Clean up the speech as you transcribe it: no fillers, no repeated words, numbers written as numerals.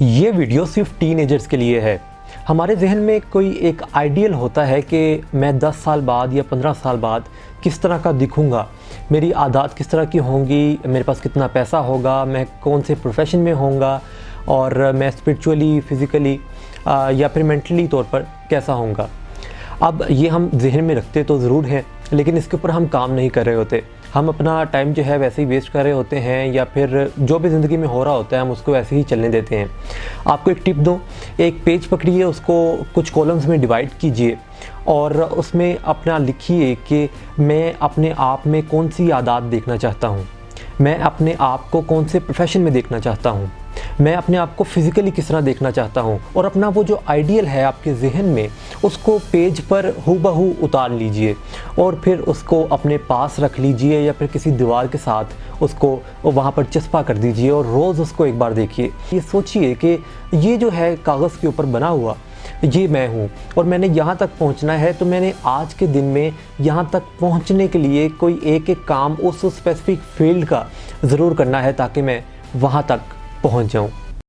ये वीडियो सिर्फ टीनेजर्स के लिए है। हमारे जहन में कोई एक आइडियल होता है कि मैं 10 साल बाद या 15 साल बाद किस तरह का दिखूँगा, मेरी आदत किस तरह की होंगी, मेरे पास कितना पैसा होगा, मैं कौन से प्रोफेशन में होऊंगा और मैं स्पिरिचुअली, फिज़िकली या फिर मेंटली तौर पर कैसा होऊंगा। अब ये हम जहन में रखते तो ज़रूर हैं, लेकिन इसके ऊपर हम काम नहीं कर रहे होते। हम अपना टाइम जो है वैसे ही वेस्ट कर रहे होते हैं, या फिर जो भी ज़िंदगी में हो रहा होता है हम उसको वैसे ही चलने देते हैं। आपको एक टिप दूँ, एक पेज पकड़िए, उसको कुछ कॉलम्स में डिवाइड कीजिए और उसमें अपना लिखिए कि मैं अपने आप में कौन सी आदत देखना चाहता हूँ, मैं अपने आप को कौन से प्रोफेशन में देखना चाहता हूँ, मैं अपने आप को फिज़िकली किस तरह देखना चाहता हूँ। और अपना वो जो आइडियल है आपके जहन में, उसको पेज पर हूबहू उतार लीजिए और फिर उसको अपने पास रख लीजिए या फिर किसी दीवार के साथ उसको वहाँ पर चस्पा कर दीजिए और रोज़ उसको एक बार देखिए। ये सोचिए कि ये जो है कागज़ के ऊपर बना हुआ, ये मैं हूँ और मैंने यहाँ तक पहुँचना है, तो मैंने आज के दिन में यहाँ तक पहुँचने के लिए कोई एक एक काम उस स्पेसिफिक फील्ड का ज़रूर करना है ताकि मैं वहाँ तक पहुँच जाऊँ।